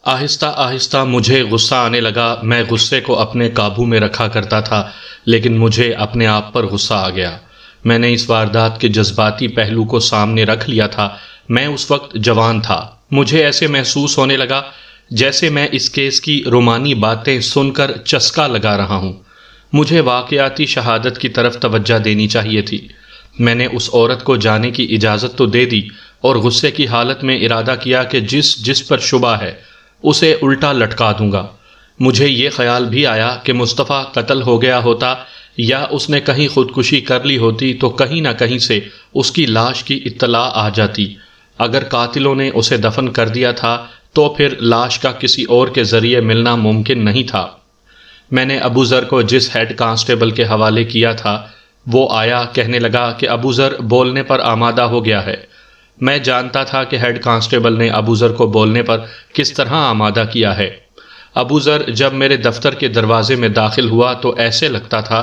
آہستہ آہستہ مجھے غصہ آنے لگا۔ میں غصے کو اپنے قابو میں رکھا کرتا تھا، لیکن مجھے اپنے آپ پر غصہ آ گیا۔ میں نے اس واردات کے جذباتی پہلو کو سامنے رکھ لیا تھا۔ میں اس وقت جوان تھا۔ مجھے ایسے محسوس ہونے لگا جیسے میں اس کیس کی رومانی باتیں سن کر چسکا لگا رہا ہوں۔ مجھے واقعاتی شہادت کی طرف توجہ دینی چاہیے تھی۔ میں نے اس عورت کو جانے کی اجازت تو دے دی اور غصے کی حالت میں ارادہ کیا کہ جس پر شبہ ہے اسے الٹا لٹکا دوں گا۔ مجھے یہ خیال بھی آیا کہ مصطفیٰ قتل ہو گیا ہوتا یا اس نے کہیں خودکشی کر لی ہوتی تو کہیں نہ کہیں سے اس کی لاش کی اطلاع آ جاتی۔ اگر قاتلوں نے اسے دفن کر دیا تھا تو پھر لاش کا کسی اور کے ذریعے ملنا ممکن نہیں تھا۔ میں نے ابو ذر کو جس ہیڈ کانسٹیبل کے حوالے کیا تھا وہ آیا، کہنے لگا کہ ابو ذر بولنے پر آمادہ ہو گیا ہے۔ میں جانتا تھا کہ ہیڈ کانسٹیبل نے ابو ذر کو بولنے پر کس طرح آمادہ کیا ہے۔ ابو ذر جب میرے دفتر کے دروازے میں داخل ہوا تو ایسے لگتا تھا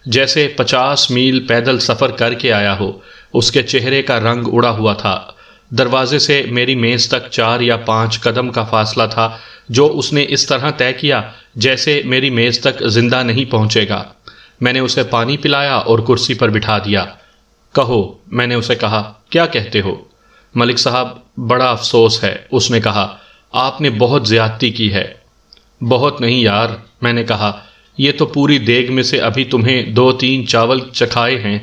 جیسے 50 میل پیدل سفر کر کے آیا ہو۔ اس کے چہرے کا رنگ اڑا ہوا تھا۔ دروازے سے میری میز تک 4 یا 5 قدم کا فاصلہ تھا، جو اس نے اس طرح طے کیا جیسے میری میز تک زندہ نہیں پہنچے گا۔ میں نے اسے پانی پلایا اور کرسی پر بٹھا دیا۔ کہو، میں نے اسے کہا، کیا کہتے ہو؟ ملک صاحب، بڑا افسوس ہے، اس نے کہا، آپ نے بہت زیادتی کی ہے۔ بہت نہیں یار، میں نے کہا، یہ تو پوری دیگ میں سے ابھی تمہیں 2-3 چاول چکھائے ہیں،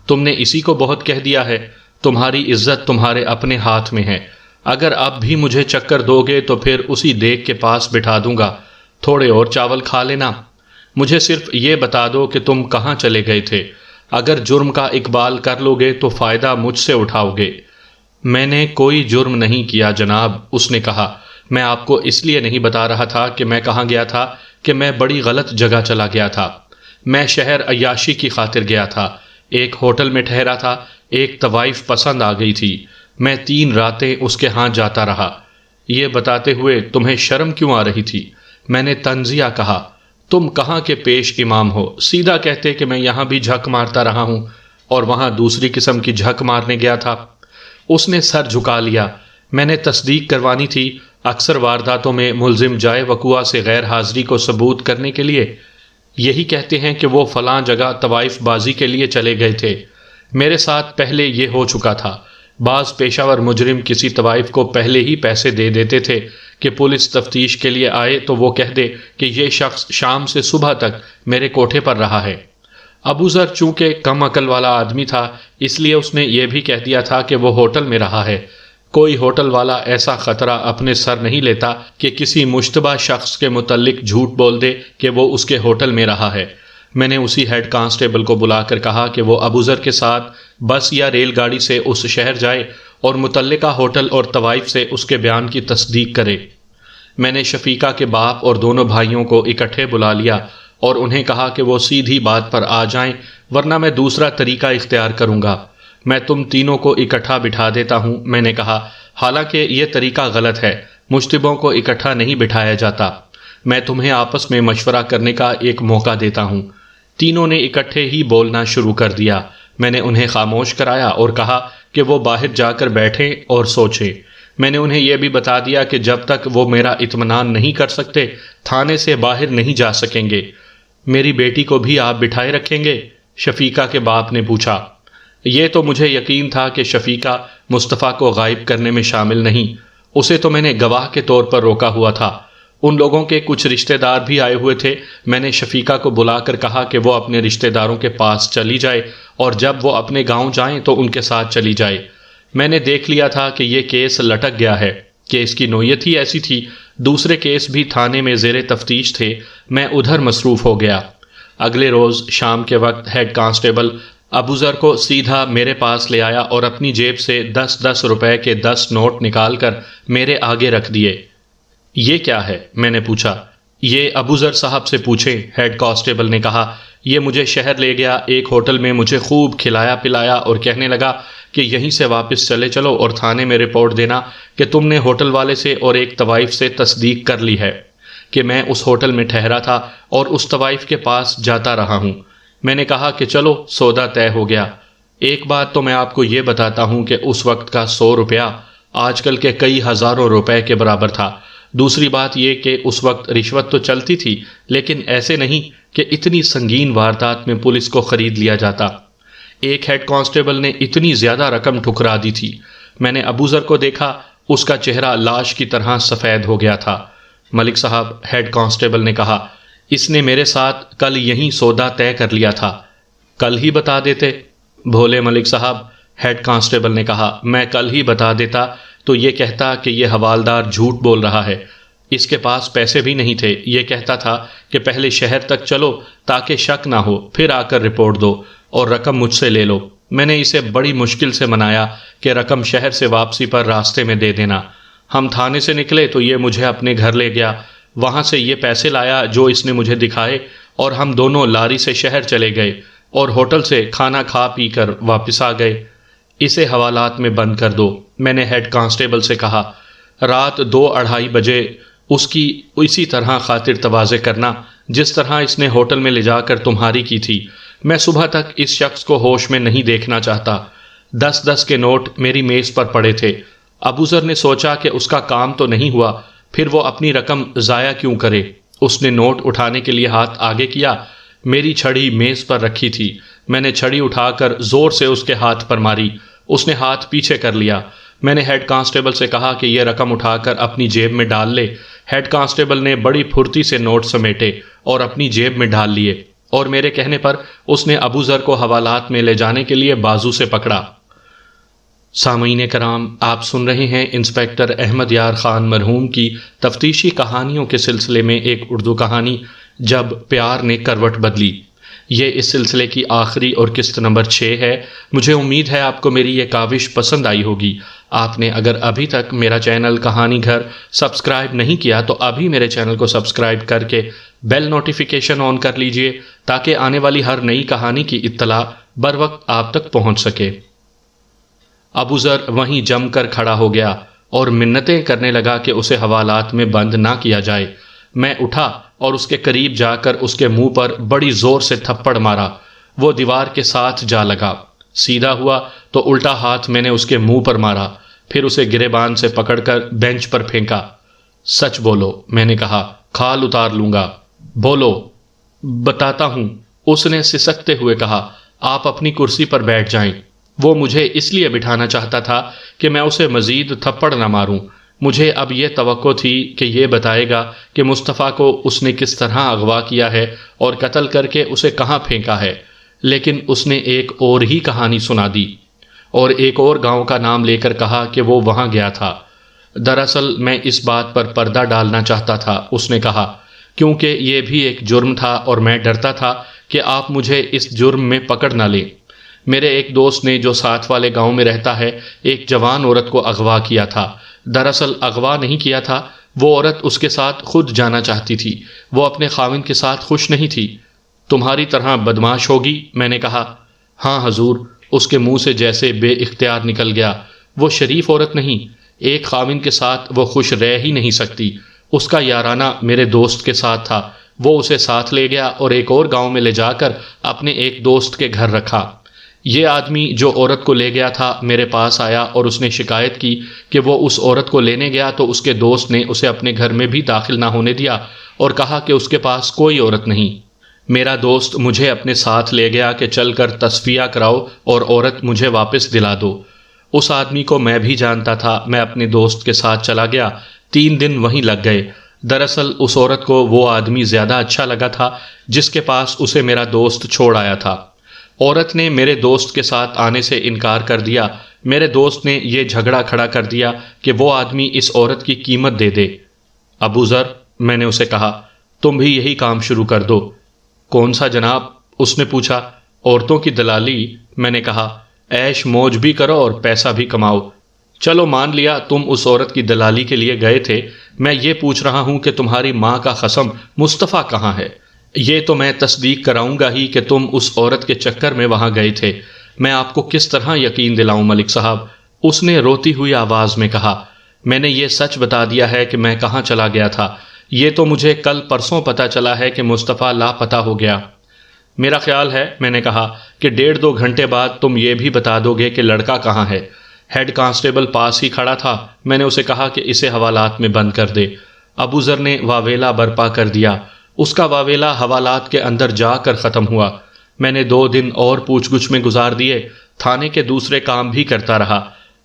تم نے اسی کو بہت کہہ دیا ہے۔ تمہاری عزت تمہارے اپنے ہاتھ میں ہے۔ اگر اب بھی مجھے چکر دو گے تو پھر اسی دیگ کے پاس بٹھا دوں گا، تھوڑے اور چاول کھا لینا۔ مجھے صرف یہ بتا دو کہ تم کہاں چلے گئے تھے۔ اگر جرم کا اقبال کر لو گے تو فائدہ مجھ سے اٹھاؤ گے۔ میں نے کوئی جرم نہیں کیا جناب، اس نے کہا۔ میں آپ کو اس لیے نہیں بتا رہا تھا کہ میں کہاں گیا تھا کہ میں بڑی غلط جگہ چلا گیا تھا۔ میں شہر عیاشی کی خاطر گیا تھا، ایک ہوٹل میں ٹھہرا تھا، ایک طوائف پسند آ گئی تھی، میں 3 راتیں اس کے ہاں جاتا رہا۔ یہ بتاتے ہوئے تمہیں شرم کیوں آ رہی تھی؟ میں نے طنزیہ کہا، تم کہاں کے پیش امام ہو، سیدھا کہتے کہ میں یہاں بھی جھک مارتا رہا ہوں اور وہاں دوسری قسم کی جھک مارنے گیا تھا۔ اس نے سر جھکا لیا۔ میں نے تصدیق کروانی تھی۔ اکثر وارداتوں میں ملزم جائے وقوع سے غیر حاضری کو ثبوت کرنے کے لیے یہی کہتے ہیں کہ وہ فلاں جگہ طوائف بازی کے لیے چلے گئے تھے۔ میرے ساتھ پہلے یہ ہو چکا تھا۔ بعض پیشہ ور مجرم کسی طوائف کو پہلے ہی پیسے دے دیتے تھے کہ پولیس تفتیش کے لیے آئے تو وہ کہہ دے کہ یہ شخص شام سے صبح تک میرے کوٹھے پر رہا ہے۔ ابو ذر چونکہ کم عقل والا آدمی تھا، اس لیے اس نے یہ بھی کہہ دیا تھا کہ وہ ہوٹل میں رہا ہے۔ کوئی ہوٹل والا ایسا خطرہ اپنے سر نہیں لیتا کہ کسی مشتبہ شخص کے متعلق جھوٹ بول دے کہ وہ اس کے ہوٹل میں رہا ہے۔ میں نے اسی ہیڈ کانسٹیبل کو بلا کر کہا کہ وہ ابو ذر کے ساتھ بس یا ریل گاڑی سے اس شہر جائے اور متعلقہ ہوٹل اور طوائف سے اس کے بیان کی تصدیق کرے۔ میں نے شفیقہ کے باپ اور دونوں بھائیوں کو اکٹھے بلا لیا اور انہیں کہا کہ وہ سیدھی بات پر آ جائیں، ورنہ میں دوسرا طریقہ اختیار کروں گا۔ میں تم تینوں کو اکٹھا بٹھا دیتا ہوں، میں نے کہا، حالانکہ یہ طریقہ غلط ہے، مجتبوں کو اکٹھا نہیں بٹھایا جاتا۔ میں تمہیں آپس میں مشورہ کرنے کا ایک موقع دیتا ہوں۔ تینوں نے اکٹھے ہی بولنا شروع کر دیا۔ میں نے انہیں خاموش کرایا اور کہا کہ وہ باہر جا کر بیٹھیں اور سوچیں۔ میں نے انہیں یہ بھی بتا دیا کہ جب تک وہ میرا اطمینان نہیں کر سکتے تھانے سے باہر نہیں جا سکیں گے۔ میری بیٹی کو بھی آپ بٹھائے رکھیں گے؟ شفیقہ کے باپ نے پوچھا۔ یہ تو مجھے یقین تھا کہ شفیقہ مصطفیٰ کو غائب کرنے میں شامل نہیں، اسے تو میں نے گواہ کے طور پر روکا ہوا تھا۔ ان لوگوں کے کچھ رشتہ دار بھی آئے ہوئے تھے۔ میں نے شفیقہ کو بلا کر کہا کہ وہ اپنے رشتہ داروں کے پاس چلی جائے اور جب وہ اپنے گاؤں جائیں تو ان کے ساتھ چلی جائے۔ میں نے دیکھ لیا تھا کہ یہ کیس لٹک گیا ہے، کیس کی نوعیت ہی ایسی تھی۔ دوسرے کیس بھی تھانے میں زیر تفتیش تھے۔ میں ادھر مصروف ہو گیا۔ اگلے روز شام کے وقت ہیڈ کانسٹیبل ابو ذر کو سیدھا میرے پاس لے آیا اور اپنی جیب سے 10 روپے کے 10 نوٹ نکال کر میرے آگے رکھ دیے۔ یہ کیا ہے؟ میں نے پوچھا۔ یہ ابو ذر صاحب سے پوچھیں، ہیڈ کانسٹیبل نے کہا۔ یہ مجھے شہر لے گیا، ایک ہوٹل میں مجھے خوب کھلایا پلایا اور کہنے لگا کہ یہیں سے واپس چلے چلو اور تھانے میں رپورٹ دینا کہ تم نے ہوٹل والے سے اور ایک طوائف سے تصدیق کر لی ہے کہ میں اس ہوٹل میں ٹھہرا تھا اور اس طوائف کے پاس جاتا رہا ہوں۔ میں نے کہا کہ چلو سودا طے ہو گیا۔ ایک بات تو میں آپ کو یہ بتاتا ہوں کہ اس وقت کا 100 روپیہ آج کل کے کئی ہزاروں روپے کے برابر تھا۔ دوسری بات یہ کہ اس وقت رشوت تو چلتی تھی، لیکن ایسے نہیں کہ اتنی سنگین واردات میں پولیس کو خرید لیا جاتا۔ ایک ہیڈ کانسٹیبل نے اتنی زیادہ رقم ٹھکرا دی تھی۔ میں نے ابوذر کو دیکھا، اس کا چہرہ لاش کی طرح سفید ہو گیا تھا۔ ملک صاحب، ہیڈ کانسٹیبل نے کہا، اس نے میرے ساتھ کل یہیں سودا طے کر لیا تھا، کل ہی بتا دیتے۔ بھولے ملک صاحب، ہیڈ کانسٹیبل نے کہا، میں کل ہی بتا دیتا تو یہ کہتا کہ یہ حوالدار جھوٹ بول رہا ہے، اس کے پاس پیسے بھی نہیں تھے۔ یہ کہتا تھا کہ پہلے شہر تک چلو تاکہ شک نہ ہو، پھر آ کر رپورٹ دو اور رقم مجھ سے لے لو۔ میں نے اسے بڑی مشکل سے منایا کہ رقم شہر سے واپسی پر راستے میں دے دینا۔ ہم تھانے سے نکلے تو یہ مجھے اپنے گھر لے گیا، وہاں سے یہ پیسے لایا جو اس نے مجھے دکھائے، اور ہم دونوں لاری سے شہر چلے گئے اور ہوٹل سے کھانا کھا پی کر واپس آ گئے۔ اسے حوالات میں بند کر دو، میں نے ہیڈ کانسٹیبل سے کہا۔ رات 2-2:30 بجے اس کی اسی طرح خاطر تواضع کرنا جس طرح اس نے ہوٹل میں لے جا کر تمہاری کی تھی۔ میں صبح تک اس شخص کو ہوش میں نہیں دیکھنا چاہتا۔ 10-10 کے نوٹ میری میز پر پڑے تھے۔ ابوذر نے سوچا کہ اس کا کام تو نہیں ہوا، پھر وہ اپنی رقم ضائع کیوں کرے۔ اس نے نوٹ اٹھانے کے لیے ہاتھ آگے کیا، میری چھڑی میز پر رکھی تھی۔ میں نے چھڑی اٹھا کر زور سے اس کے ہاتھ پر ماری، اس نے ہاتھ پیچھے کر لیا۔ میں نے ہیڈ کانسٹیبل سے کہا کہ یہ رقم اٹھا کر اپنی جیب میں ڈال لے۔ ہیڈ کانسٹیبل نے بڑی پھرتی سے نوٹ سمیٹے اور اپنی جیب میں ڈال لیے، اور میرے کہنے پر اس نے ابوذر کو حوالات میں لے جانے کے لیے بازو سے پکڑا۔ سامعین کرام، آپ سن رہے ہیں انسپیکٹر احمد یار خان مرحوم کی تفتیشی کہانیوں کے سلسلے میں ایک اردو کہانی جب پیار نے کروٹ بدلی۔ یہ اس سلسلے کی آخری اور قسط نمبر 6 ہے۔ مجھے امید ہے آپ کو میری یہ کاوش پسند آئی ہوگی۔ آپ نے اگر ابھی تک میرا چینل کہانی گھر سبسکرائب نہیں کیا تو ابھی میرے چینل کو سبسکرائب کر کے بیل نوٹیفیکیشن آن کر لیجئے تاکہ آنے والی ہر نئی کہانی کی اطلاع بر وقت آپ تک پہنچ سکے۔ ابوذر وہیں جم کر کھڑا ہو گیا اور منتیں کرنے لگا کہ اسے حوالات میں بند نہ کیا جائے۔ میں اٹھا اور اس کے قریب جا کر اس کے منہ پر بڑی زور سے تھپڑ مارا۔ وہ دیوار کے ساتھ جا لگا۔ سیدھا ہوا تو الٹا ہاتھ میں نے اس کے منہ پر مارا، پھر اسے گریبان سے پکڑ کر بینچ پر پھینکا۔ سچ بولو، میں نے کہا، کھال اتار لوں گا۔ بولو۔ بتاتا ہوں، اس نے سسکتے ہوئے کہا۔ آپ اپنی کرسی پر بیٹھ جائیں۔ وہ مجھے اس لیے بٹھانا چاہتا تھا کہ میں اسے مزید تھپڑ نہ ماروں۔ مجھے اب یہ توقع تھی کہ یہ بتائے گا کہ مصطفیٰ کو اس نے کس طرح اغوا کیا ہے اور قتل کر کے اسے کہاں پھینکا ہے، لیکن اس نے ایک اور ہی کہانی سنا دی اور ایک اور گاؤں کا نام لے کر کہا کہ وہ وہاں گیا تھا۔ دراصل میں اس بات پر پردہ ڈالنا چاہتا تھا، اس نے کہا، کیونکہ یہ بھی ایک جرم تھا اور میں ڈرتا تھا کہ آپ مجھے اس جرم میں پکڑ نہ لیں۔ میرے ایک دوست نے جو ساتھ والے گاؤں میں رہتا ہے ایک جوان عورت کو اغوا کیا تھا۔ دراصل اغوا نہیں کیا تھا، وہ عورت اس کے ساتھ خود جانا چاہتی تھی، وہ اپنے خاوند کے ساتھ خوش نہیں تھی۔ تمہاری طرح بدماش ہوگی، میں نے کہا۔ ہاں حضور، اس کے منہ سے جیسے بے اختیار نکل گیا۔ وہ شریف عورت نہیں، ایک خاوند کے ساتھ وہ خوش رہ ہی نہیں سکتی۔ اس کا یارانہ میرے دوست کے ساتھ تھا، وہ اسے ساتھ لے گیا اور ایک اور گاؤں میں لے جا کر اپنے ایک دوست کے گھر رکھا۔ یہ آدمی جو عورت کو لے گیا تھا میرے پاس آیا اور اس نے شکایت کی کہ وہ اس عورت کو لینے گیا تو اس کے دوست نے اسے اپنے گھر میں بھی داخل نہ ہونے دیا اور کہا کہ اس کے پاس کوئی عورت نہیں۔ میرا دوست مجھے اپنے ساتھ لے گیا کہ چل کر تصفیہ کراؤ اور عورت مجھے واپس دلا دو۔ اس آدمی کو میں بھی جانتا تھا، میں اپنے دوست کے ساتھ چلا گیا۔ 3 دن وہیں لگ گئے۔ دراصل اس عورت کو وہ آدمی زیادہ اچھا لگا تھا جس کے پاس اسے میرا دوست چھوڑ آیا تھا۔ عورت نے میرے دوست کے ساتھ آنے سے انکار کر دیا۔ میرے دوست نے یہ جھگڑا کھڑا کر دیا کہ وہ آدمی اس عورت کی قیمت دے دے۔ ابوذر، میں نے اسے کہا، تم بھی یہی کام شروع کر دو۔ کون سا جناب؟ اس نے پوچھا۔ عورتوں کی دلالی، میں نے کہا۔ عیش موج بھی کرو اور پیسہ بھی کماؤ۔ چلو مان لیا تم اس عورت کی دلالی کے لیے گئے تھے، میں یہ پوچھ رہا ہوں کہ تمہاری ماں کا خصم مصطفیٰ کہاں ہے؟ یہ تو میں تصدیق کراؤں گا ہی کہ تم اس عورت کے چکر میں وہاں گئے تھے۔ میں آپ کو کس طرح یقین دلاؤں ملک صاحب؟ اس نے روتی ہوئی آواز میں کہا۔ میں نے یہ سچ بتا دیا ہے کہ میں کہاں چلا گیا تھا۔ یہ تو مجھے کل پرسوں پتہ چلا ہے کہ مصطفیٰ لاپتہ ہو گیا۔ میرا خیال ہے، میں نے کہا، کہ 1.5-2 گھنٹے بعد تم یہ بھی بتا دو گے کہ لڑکا کہاں ہے۔ ہیڈ کانسٹیبل پاس ہی کھڑا تھا۔ میں نے اسے کہا کہ اسے حوالات میں بند کر دے۔ ابو ذر نے واویلا برپا کر دیا۔ اس کا واویلا حوالات کے اندر جا کر ختم ہوا۔ میں نے 2 دن اور پوچھ گچھ میں گزار دیے، تھانے کے دوسرے کام بھی کرتا رہا۔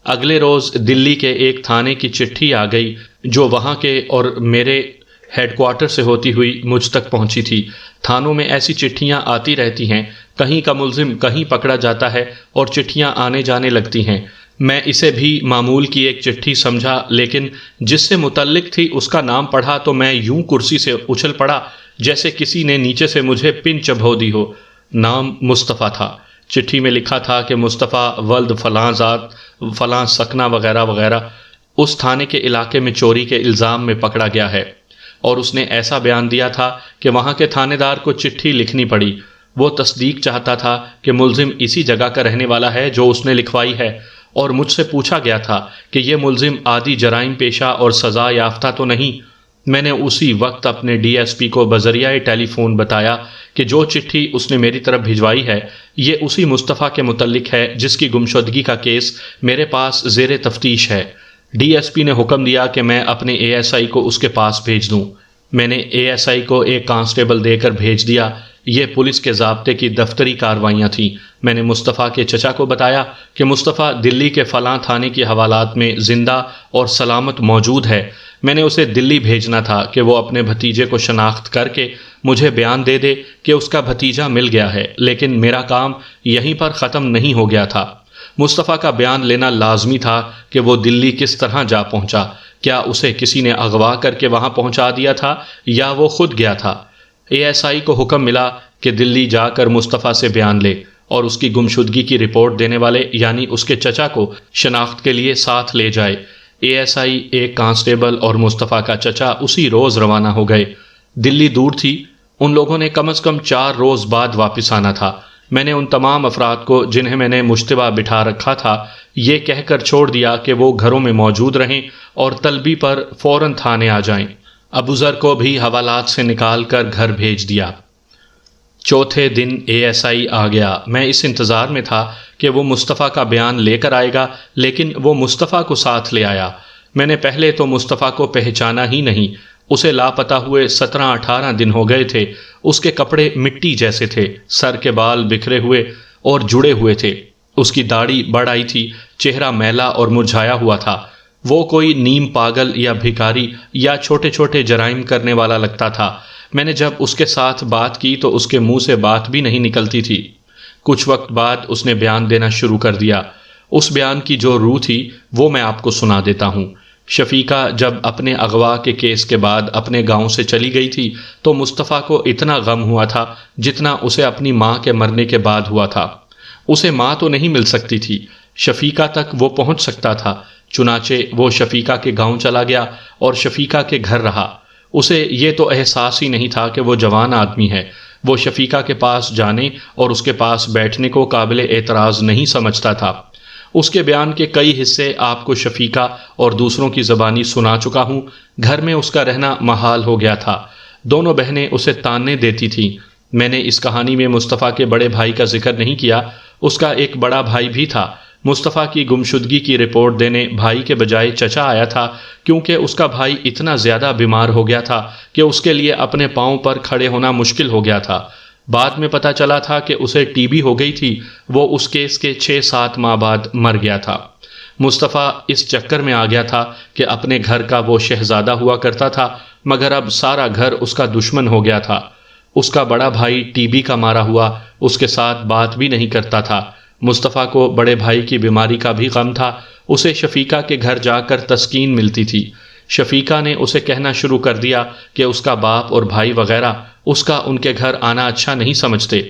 اگلے روز دلی کے ایک تھانے کی چٹھی آ گئی جو وہاں کے اور میرے ہیڈ کوارٹر سے ہوتی ہوئی مجھ تک پہنچی تھی۔ تھانوں میں ایسی چٹھیاں آتی رہتی ہیں، کہیں کا ملزم کہیں پکڑا جاتا ہے اور چٹھیاں آنے جانے لگتی ہیں۔ میں اسے بھی معمول کی ایک چٹھی سمجھا، لیکن جس سے متعلق تھی اس کا نام پڑھا تو میں یوں کرسی سے اچھل پڑا جیسے کسی نے نیچے سے مجھے پن چبھو دی ہو۔ نام مصطفیٰ تھا۔ چٹھی میں لکھا تھا کہ مصطفیٰ ولد فلاں ذات فلاں سکنہ وغیرہ وغیرہ اس تھانے کے علاقے میں چوری کے الزام میں پکڑا گیا ہے، اور اس نے ایسا بیان دیا تھا کہ وہاں کے تھانے دار کو چٹھی لکھنی پڑی۔ وہ تصدیق چاہتا تھا کہ ملزم اسی جگہ کا رہنے والا ہے جو اس نے لکھوائی ہے، اور مجھ سے پوچھا گیا تھا کہ یہ ملزم عادی جرائم پیشہ اور سزا یافتہ تو نہیں۔ میں نے اسی وقت اپنے ڈی ایس پی کو بذریعہ ٹیلی فون بتایا کہ جو چٹھی اس نے میری طرف بھجوائی ہے یہ اسی مصطفیٰ کے متعلق ہے جس کی گمشدگی کا کیس میرے پاس زیر تفتیش ہے۔ ڈی ایس پی نے حکم دیا کہ میں اپنے اے ایس آئی کو اس کے پاس بھیج دوں۔ میں نے اے ایس آئی کو ایک کانسٹیبل دے کر بھیج دیا۔ یہ پولیس کے ضابطے کی دفتری کارروائیاں تھیں۔ میں نے مصطفیٰ کے چچا کو بتایا کہ مصطفیٰ دلی کے فلاں تھانے کی حوالات میں زندہ اور سلامت موجود ہے۔ میں نے اسے دلی بھیجنا تھا کہ وہ اپنے بھتیجے کو شناخت کر کے مجھے بیان دے دے کہ اس کا بھتیجا مل گیا ہے، لیکن میرا کام یہیں پر ختم نہیں ہو گیا تھا۔ مصطفیٰ کا بیان لینا لازمی تھا کہ وہ دلی کس طرح جا پہنچا، کیا اسے کسی نے اغوا کر کے وہاں پہنچا دیا تھا یا وہ خود گیا تھا۔ اے ایس آئی کو حکم ملا کہ دلی جا کر مصطفیٰ سے بیان لے اور اس کی گمشدگی کی رپورٹ دینے والے یعنی اس کے چچا کو شناخت کے لیے ساتھ لے جائے۔ اے ایس آئی، ایک کانسٹیبل اور مصطفیٰ کا چچا اسی روز روانہ ہو گئے۔ دلی دور تھی، ان لوگوں نے کم از کم 4 روز بعد واپس آنا تھا۔ میں نے ان تمام افراد کو جنہیں میں نے مشتبہ بٹھا رکھا تھا یہ کہہ کر چھوڑ دیا کہ وہ گھروں میں موجود رہیں اور طلبی پر فوراً تھانے آ جائیں۔ ابو ذر کو بھی حوالات سے نکال کر گھر بھیج دیا۔ چوتھے دن اے ایس آئی آ گیا۔ میں اس انتظار میں تھا کہ وہ مصطفیٰ کا بیان لے کر آئے گا، لیکن وہ مصطفیٰ کو ساتھ لے آیا۔ میں نے پہلے تو مصطفیٰ کو پہچانا ہی نہیں۔ اسے لاپتہ ہوئے 17-18 دن ہو گئے تھے۔ اس کے کپڑے مٹی جیسے تھے، سر کے بال بکھرے ہوئے اور جڑے ہوئے تھے، اس کی داڑھی بڑھ آئی تھی، چہرہ میلا اور مرجھایا ہوا تھا۔ وہ کوئی نیم پاگل یا بھکاری یا چھوٹے چھوٹے جرائم کرنے والا لگتا تھا۔ میں نے جب اس کے ساتھ بات کی تو اس کے منہ سے بات بھی نہیں نکلتی تھی۔ کچھ وقت بعد اس نے بیان دینا شروع کر دیا۔ اس بیان کی جو روح تھی وہ میں آپ کو سنا دیتا ہوں۔ شفیقہ جب اپنے اغوا کے کیس کے بعد اپنے گاؤں سے چلی گئی تھی تو مصطفیٰ کو اتنا غم ہوا تھا جتنا اسے اپنی ماں کے مرنے کے بعد ہوا تھا۔ اسے ماں تو نہیں مل سکتی تھی، شفیقہ تک وہ پہنچ سکتا تھا۔ چنانچہ وہ شفیقہ کے گاؤں چلا گیا اور شفیقہ کے گھر رہا۔ اسے یہ تو احساس ہی نہیں تھا کہ وہ جوان آدمی ہے۔ وہ شفیقہ کے پاس جانے اور اس کے پاس بیٹھنے کو قابل اعتراض نہیں سمجھتا تھا۔ اس کے بیان کے کئی حصے آپ کو شفیقہ اور دوسروں کی زبانی سنا چکا ہوں۔ گھر میں اس کا رہنا محال ہو گیا تھا۔ دونوں بہنیں اسے تانے دیتی تھیں۔ میں نے اس کہانی میں مصطفیٰ کے بڑے بھائی کا ذکر نہیں کیا، اس کا ایک بڑا بھائی بھی تھا۔ مصطفیٰ کی گمشدگی کی رپورٹ دینے بھائی کے بجائے چچا آیا تھا، کیونکہ اس کا بھائی اتنا زیادہ بیمار ہو گیا تھا کہ اس کے لیے اپنے پاؤں پر کھڑے ہونا مشکل ہو گیا تھا۔ بعد میں پتہ چلا تھا کہ اسے ٹی بی ہو گئی تھی۔ وہ اس کیس کے 6-7 ماہ بعد مر گیا تھا۔ مصطفیٰ اس چکر میں آ گیا تھا کہ اپنے گھر کا وہ شہزادہ ہوا کرتا تھا، مگر اب سارا گھر اس کا دشمن ہو گیا تھا۔ اس کا بڑا بھائی ٹی بی کا مارا ہوا اس کے ساتھ بات بھی نہیں کرتا تھا۔ مصطفیٰ کو بڑے بھائی کی بیماری کا بھی غم تھا۔ اسے شفیقہ کے گھر جا کر تسکین ملتی تھی۔ شفیقہ نے اسے کہنا شروع کر دیا کہ اس کا باپ اور بھائی وغیرہ اس کا ان کے گھر آنا اچھا نہیں سمجھتے۔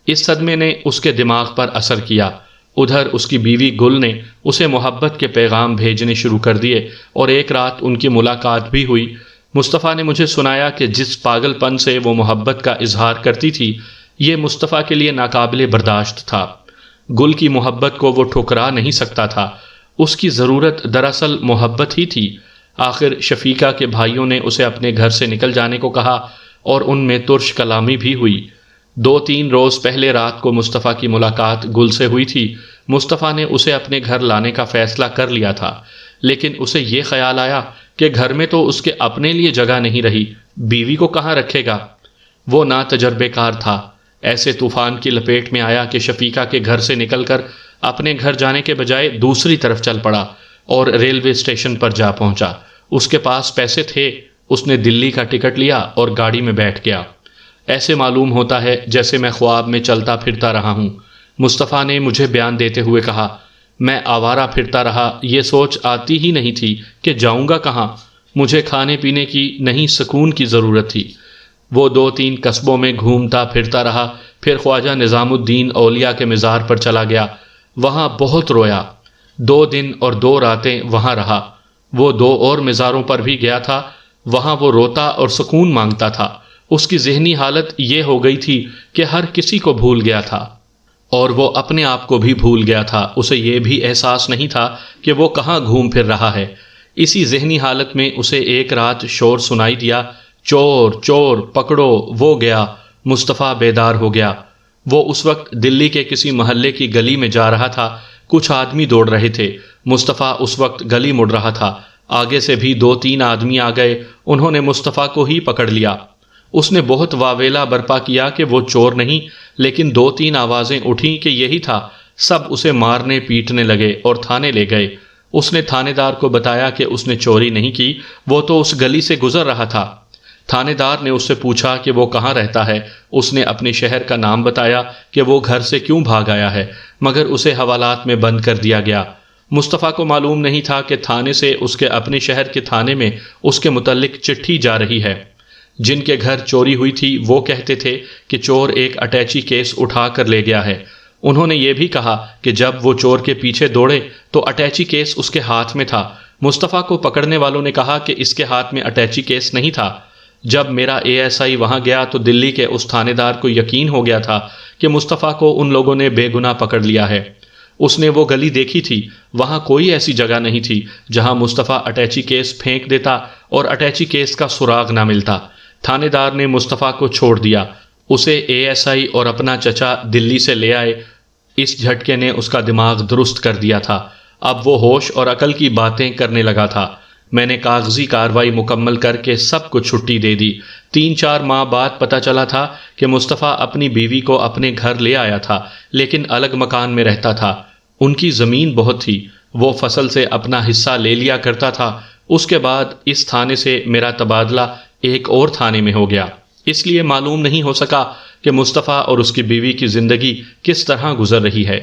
اس صدمے نے اس کے دماغ پر اثر کیا۔ ادھر اس کی بیوی گل نے اسے محبت کے پیغام بھیجنے شروع کر دیے اور ایک رات ان کی ملاقات بھی ہوئی۔ مصطفیٰ نے مجھے سنایا کہ جس پاگل پن سے وہ محبت کا اظہار کرتی تھی یہ مصطفیٰ کے لیے ناقابل برداشت تھا۔ گل کی محبت کو وہ ٹھکرا نہیں سکتا تھا۔ اس کی ضرورت دراصل محبت ہی تھی۔ آخر شفیقہ کے بھائیوں نے اسے اپنے گھر سے نکل جانے کو کہا اور ان میں ترش کلامی بھی ہوئی۔ 2-3 روز پہلے رات کو مصطفیٰ کی ملاقات گل سے ہوئی تھی۔ مصطفیٰ نے اسے اپنے گھر لانے کا فیصلہ کر لیا تھا، لیکن اسے یہ خیال آیا کہ گھر میں تو اس کے اپنے لیے جگہ نہیں رہی، بیوی کو کہاں رکھے گا؟ وہ نا تجربے کار تھا، ایسے طوفان کی لپیٹ میں آیا کہ شفیقہ کے گھر سے نکل کر اپنے گھر جانے کے بجائے دوسری طرف چل پڑا اور ریلوے اسٹیشن پر جا پہنچا۔ اس کے پاس پیسے تھے، اس نے دلی کا ٹکٹ لیا اور گاڑی میں بیٹھ گیا۔ ایسے معلوم ہوتا ہے جیسے میں خواب میں چلتا پھرتا رہا ہوں، مصطفیٰ نے مجھے بیان دیتے ہوئے کہا۔ میں آوارہ پھرتا رہا، یہ سوچ آتی ہی نہیں تھی کہ جاؤں گا کہاں۔ مجھے کھانے پینے کی نہیں، سکون کی ضرورت تھی۔ وہ 2-3 قصبوں میں گھومتا پھرتا رہا، پھر خواجہ نظام الدین اولیاء کے مزار پر چلا گیا، وہاں بہت رویا۔ 2 دن اور 2 راتیں وہاں رہا۔ وہ 2 اور مزاروں پر بھی گیا تھا، وہاں وہ روتا اور سکون مانگتا تھا۔ اس کی ذہنی حالت یہ ہو گئی تھی کہ ہر کسی کو بھول گیا تھا اور وہ اپنے آپ کو بھی بھول گیا تھا۔ اسے یہ بھی احساس نہیں تھا کہ وہ کہاں گھوم پھر رہا ہے۔ اسی ذہنی حالت میں اسے ایک رات شور سنائی دیا، چور چور پکڑو۔ وہ گیا، مصطفیٰ بیدار ہو گیا۔ وہ اس وقت دلی کے کسی محلے کی گلی میں جا رہا تھا، کچھ آدمی دوڑ رہے تھے۔ مصطفیٰ اس وقت گلی مڑ رہا تھا، آگے سے بھی 2-3 آدمی آ گئے، انہوں نے مصطفیٰ کو ہی پکڑ لیا۔ اس نے بہت واویلا برپا کیا کہ وہ چور نہیں، لیکن 2-3 آوازیں اٹھیں کہ یہی تھا۔ سب اسے مارنے پیٹنے لگے اور تھانے لے گئے۔ اس نے تھانے دار کو بتایا کہ اس نے چوری نہیں کی، وہ تو اس گلی سے گزر رہا تھا۔ تھانے دار نے اس سے پوچھا کہ وہ کہاں رہتا ہے۔ اس نے اپنے شہر کا نام بتایا کہ وہ گھر سے کیوں بھاگ آیا ہے، مگر اسے حوالات میں بند کر دیا گیا۔ مصطفیٰ کو معلوم نہیں تھا کہ تھانے سے اس کے اپنے شہر کے تھانے میں اس کے متعلق چٹھی جا رہی ہے۔ جن کے گھر چوری ہوئی تھی وہ کہتے تھے کہ چور ایک اٹیچی کیس اٹھا کر لے گیا ہے۔ انہوں نے یہ بھی کہا کہ جب وہ چور کے پیچھے دوڑے تو اٹیچی کیس اس کے ہاتھ میں تھا۔ مصطفیٰ کو پکڑنے والوں نے کہا کہ اس کے ہاتھ میں اٹیچی کیس نہیں تھا۔ جب میرا ASI وہاں گیا تو دلی کے اس تھانے دار کو یقین ہو گیا تھا کہ مصطفیٰ کو ان لوگوں نے بے گناہ پکڑ لیا ہے۔ اس نے وہ گلی دیکھی تھی، وہاں کوئی ایسی جگہ نہیں تھی جہاں مصطفیٰ اٹیچی کیس پھینک دیتا اور اٹیچی کیس کا سراغ نہ ملتا۔ تھانے دار نے مصطفیٰ کو چھوڑ دیا، اسے ASI اور اپنا چچا دلی سے لے آئے۔ اس جھٹکے نے اس کا دماغ درست کر دیا تھا، اب وہ ہوش اور عقل کی باتیں کرنے لگا تھا۔ میں نے کاغذی کارروائی مکمل کر کے سب کو چھٹی دے دی۔ 3-4 ماہ بعد پتہ چلا تھا کہ مصطفیٰ اپنی بیوی کو اپنے گھر لے آیا تھا، لیکن الگ مکان میں رہتا تھا۔ ان کی زمین بہت تھی، وہ فصل سے اپنا حصہ لے لیا کرتا تھا۔ اس کے بعد اس تھانے سے میرا تبادلہ ایک اور تھانے میں ہو گیا، اس لیے معلوم نہیں ہو سکا کہ مصطفیٰ اور اس کی بیوی کی زندگی کس طرح گزر رہی ہے۔